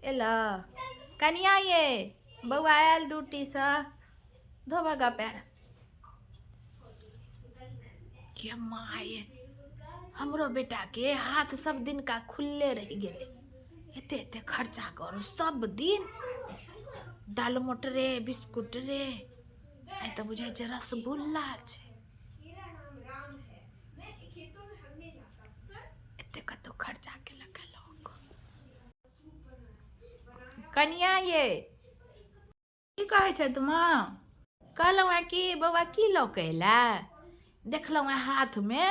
एला कनिया ये बउआ आयल ड्यूटी से धोबगा पैर के माँ ये हमरो बेटा के हाथ सब दिन का खुले रह गए। एते एते खर्चा करो सब दिन दालमोट रे बिस्कुट रे आई तो बुझाई छै रसगुल्ला छै। एते कतो खर्चा केलक लोग। कनिया ये की कहे छै तुम कहलौ है कि बउआ की लौ कैला देखलौ है हाथ में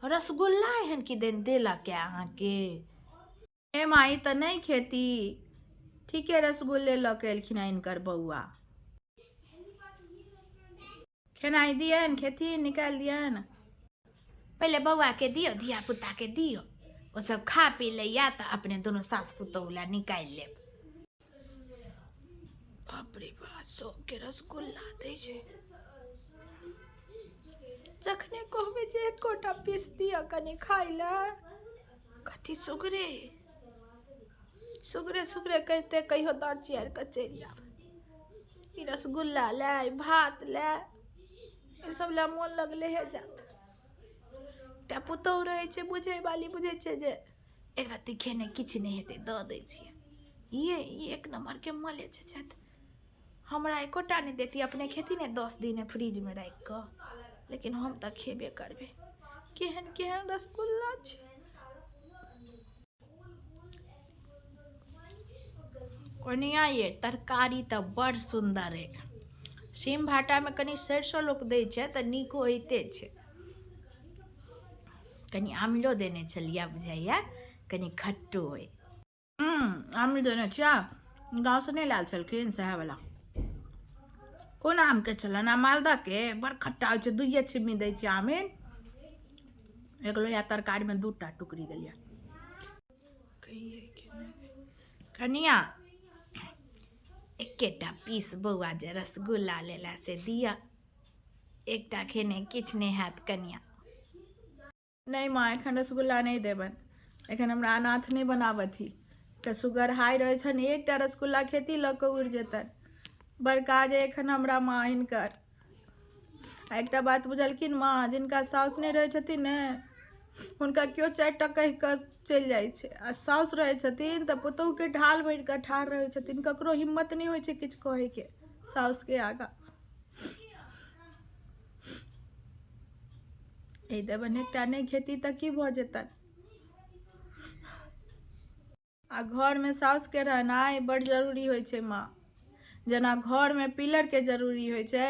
रसगुल्ला एहन की देन देलक अहाँ के। ए माई तो नहीं खेती ठीके रसगुल्ले लऽ के एलखिन इनकर बउआ। खेनाई दियन खेथिन निकाल दियन पहले बउआ के दियो धिया पुता के दियो वो सब खा पी लिया तो अपने दोनों सास पुतौला निकाल लेब। बाप रे बा सबके रसगुल्ला दै छै जखने कहबे जे एकोटा पीस दिया कनी खाई ला कथी सुगरे सुगरे सुगरे करते कहियो दाँत चियार के चलि जाब। ई रसगुल्ला ला भात ला ये सब ला मोन लगले है जात। टा पुतौह रहे छै बुझे वाली बुझे छै जे एक रत्ती खेने किछ नहीं हेते द दै छियै। ये एक नंबर के मले छै हमरा एकोटा नहीं देती अपने खेती ने 10 दिन फ्रिज में राख के लेकिन हम तो खेबे करबे। केहन केहन रसगुल्ला छै कनिया ये तरकारी तो बड़ सुंदर है। सीम भाटा में कनी सरसों लोक दै छै तो नीक होइते छै। कनी आमिलो देने छलिया बुझाइया कनी खट्टो है। आमिल देने छिया गाँव से नहीं लाल छलखिन सह वाला कोन आम के चलन मालदा के बड़ खट्टा हो छै। दुइये छिमी दै छै आमिल एक लोया तरकारी में 2टा टुकड़ी देलिया। कनिया एकेटा पीस बउआ जे रसगुल्ला लेला से दिया एकटा खेने किछ नहीं हैत कनिया। नहीं माँ एखन रसगुल्ला नहीं देबन एखन हमरा अनाथ नहीं बनाबथी तो सुगर हाई रहे छन एकटा रसगुल्ला खेती लऽ के उड़ जेतन बड़का जे एखन हमरा माँ हिनकर। एकटा बात बुझलखिन माँ जिनका साउस नहीं रहे छथिन ने हुनका क्यों 4 टा कह के चल जाए छै आ साउस रहे छथिन तो पुतोह के ढाल भर के ठाढ़ रहे छथिन ककरो हिम्मत नहीं होय छै किछ कहे के साउस के आगा। ए देबन एकटा नहीं खेती त की भ जेतन। आ घर में साउस के रहनाइ बड़ जरूरी होय छै माँ जना घर में पिलर के जरूरी होय छै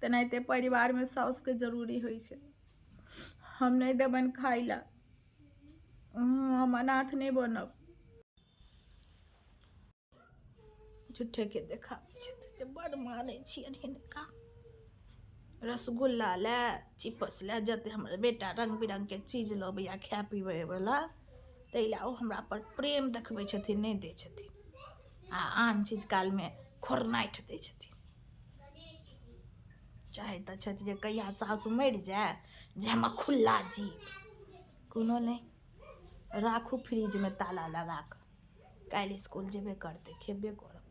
तेनाहिते परिवार में साउस के जरूरी होय छै। हम नहीं देबन खाई ला हम अनाथ नहीं बनब। झूठे के देखाबै छै बड़ माने छियन हिनका रसगुल्ला ला चिप्स ला जते हमर बेटा रंग बिरंग के चीज लबैया खाए पीबै वाला तैला ओ हमरा पर प्रेम देखबै छथिन नहीं दै छथिन आ आन चीज काल में खोरनाइट दै छथिन। चाहे तो छथि जे कहिया सासु मरि जाए जे हम खुला जीव कोनो नहीं राखू फ्रिज में ताला लगा के काल स्कूल जेबे करते खेबे करब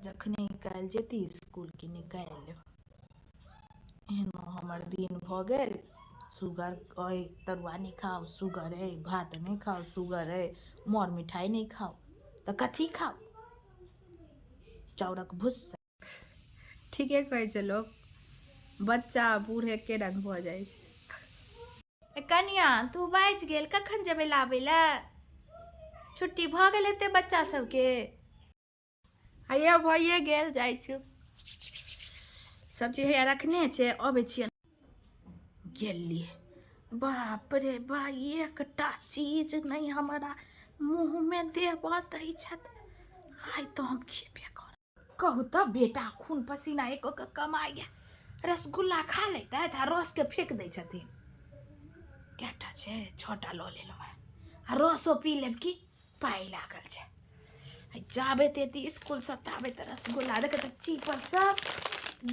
जखने काल जेती स्कूल की निकाल लेब। एहन हमर दिन भ गेल सुगर अइ तरुआ नहीं खाओ सुगर है भात नहीं खाओ सुगर है मर मिठाई नहीं खाओ तो कथी खाओ चाउरक भुस्सा। ठीके कहे छै लोग बच्चा बूढ़े के रंग भ जाए छै। कनिया तू बाज गेल कखन जेबे लाबे ला छुट्टी भ गेल एते बच्चा सबके हैया भइए गेल जाइ छै सब चीज हैया रखने छै अबै छियै गेलिए। बाप रे बा एकटा चीज नहीं हमारा मुँह में देबऽ दै छथि आइ तो हम खेबे कर कहू तो बेटा खून पसीना एक कमाइया रसगुल्ला खा लेता है रस के फेंक दै छथिन। कैटा छै 6टा लऽ लेलहुँ है आ रसो पी लेब की पाई लागल छै जाबे तेती स्कूल से ताबे त रसगुल्ला देख त चिप्स सब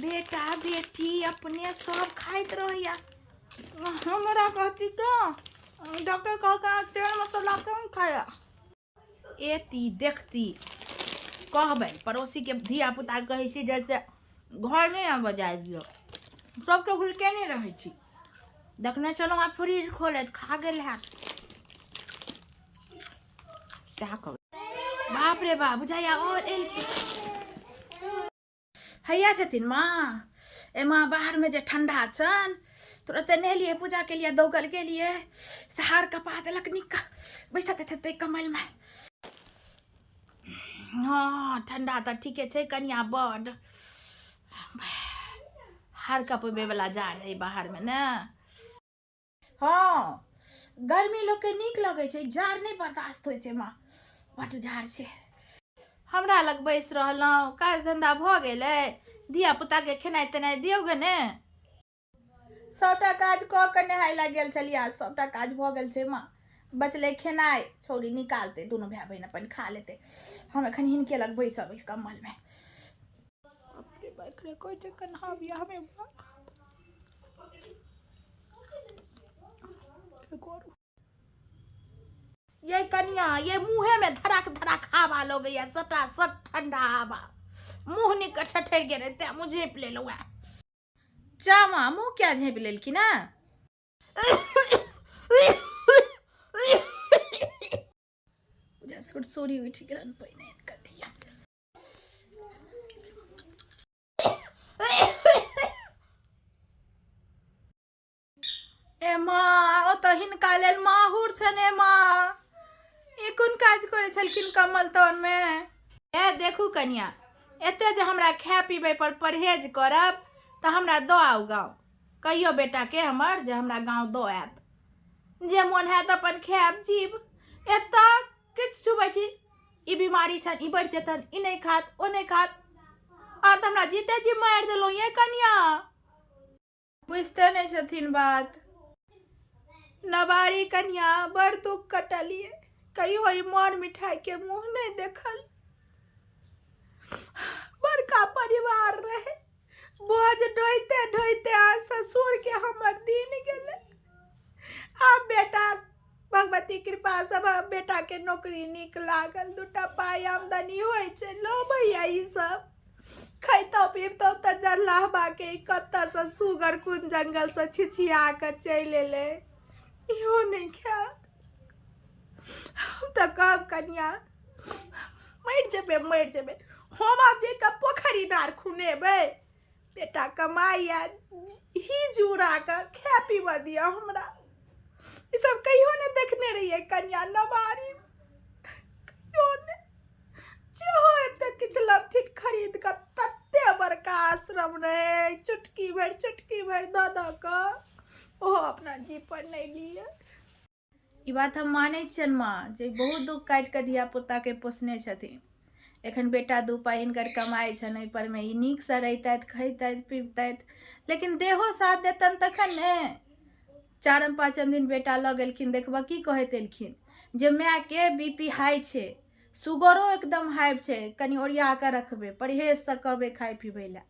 बेटा बेटी अपने सब खाइत रहैया। हमरा कहती का डॉक्टर कहलका तेल मसाला कम खाया एती देखती कहबै पड़ोसी के धिया पुता कहै छी जैसे घर नहीं आबऽ जाय दियो सबके घुलके नहीं रहे छी देखने चलो आप फ्रिज खोले खा गेल है बाप रे बाप बुझाइया और हैया छथिन माँ ए माँ बाहर में जे ठंडा छन तुरंते नहेलिए पूजा के लिए दौगल के लिए सहार कपा देलक निका बैसा देते कमल में हाँ ठंडा तो ठीके छे कनिया बड हार कपबे वाला जा रहे बाहर में ना हाँ गर्मी लोग के नीक लगे छे जार नहीं बर्दाश्त होय छे माँ बड जार छे हमरा लग बैस रहलौं काज धंधा भ गेलै धिया पुता के खेनाइ तेनाइ दियौ गे ने सबटा काज क के नहाय ला गेल छलिया सबटा काज भ गेल छे माँ बचले खेनाइ छौरी निकालते दोनों भाई बहन अपन खा लेते हम एखन हिनके लग बैसब इस कम्बल में अपने बकरे कोई टेकन हाविया हमें ये कन्या ये मुँहे में धड़ाक धड़ाक हवा लो गई सटा सट ठंडा हवा मुँह निकट ठठर गे रहते मुझे ले लो चामा मुँह क्या झेप लेल की ना सोरी उठ गन पहिने कथिया ए माँ ओ तो हिनका लेल माहुर छने माँ ई कोन काज करे छलखिन कमल तौन में ए देखू कनिया एते जे हमरा खाए पीबे पर परहेज करब तो हमरा दो आउ गाँव कहियो बेटा के हमर जे हमरा गाँव दो आयत जे मन हैत अपन खाएब जीव एत किछ छुबै छी ई बीमारी छन ई बढ़ जेतन ई नहीं खात ओ नहीं खात आ त हमरा जीते जी मार देलो ये कनिया बुझते नहीं छथिन बात नबारी कन्या बड़ दुख कटलिए कहियो ई मर मिठाई के मुंह नहीं देखल बड़का परिवार रहे बोझ ढोइते ढोइते आ ससुर के हमर दिन गेले आ बेटा भगवती कृपा सब बेटा के नौकरी निक लागल दूटा पाई आमदनी होय छे लो भैया ई सब खैतो पीबतो त जरलाहबा के कत्ता से सुगर कुन जंगल से छिछिया के चल एले इहो नहीं खात हम त कब कन्या मर जेबे हम आप जे का पोखरी नार खुनेबे बेटा कमाइया ही जुड़ा का खा पीवा दिया हमरा ये सब कहियो ने देखने रहिए कन्या नबारी कहियो ने जो एते किछ लपथिन खरीद का तत्ते बड़का आश्रम रहे चुटकी भर दादा का ओ अपना जी पर नहीं लिए ई बात हम माने छियन माँ जे बहुत दुख काट के धिया पुता के पोसने छथिन एखन बेटा दू पाई हिनकर कमाई छन ओइ पर में ई नीक से रहितैत खैतैत पीबतैत लेकिन देहो साथ देतन तखन ने चारम पाँचम दिन बेटा लग एलखिन देखबा की कहैत एलखिन जे माय के बीपी हाई छे सुगरो एकदम हाई छे कनी ओरिया के रखबे परहेज से कहबे खाए पीबे ला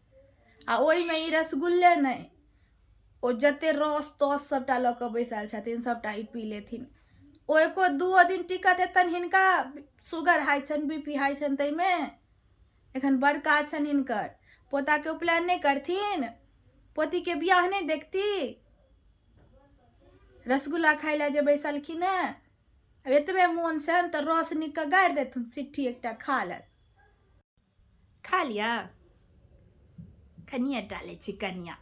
आ ओइ में ई रसगुल्ले नहीं ओ जते रस तस सबटा ल के बैसल छथिन सबटा ई पी लेथिन ओ एको दू दिन टिका देतन हिनका सुगर हाई छन बीपी हाई छन तई में एखन बड़का छन हिनकर पोता के उपनयन नहीं करथिन पोती के बियाह नहीं देखती रसगुल्ला खाई ला जे बैसलखिन अब एतबे मोन छन तो रस निक के गाड़ देथुन सिट्ठी एकटा खा लत खा लिया कनिया डाले छी कनिया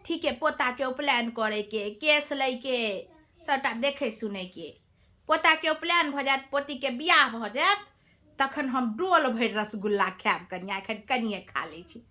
ठीक है पोता के उपनयन करे के केस ले के सबटा देखे सुने के पोता के उपनयन भ जात पोती के बियाह भ जात तखन हम डोल भर रसगुल्ला खाएब कनिया एखन कनिए खा ले छी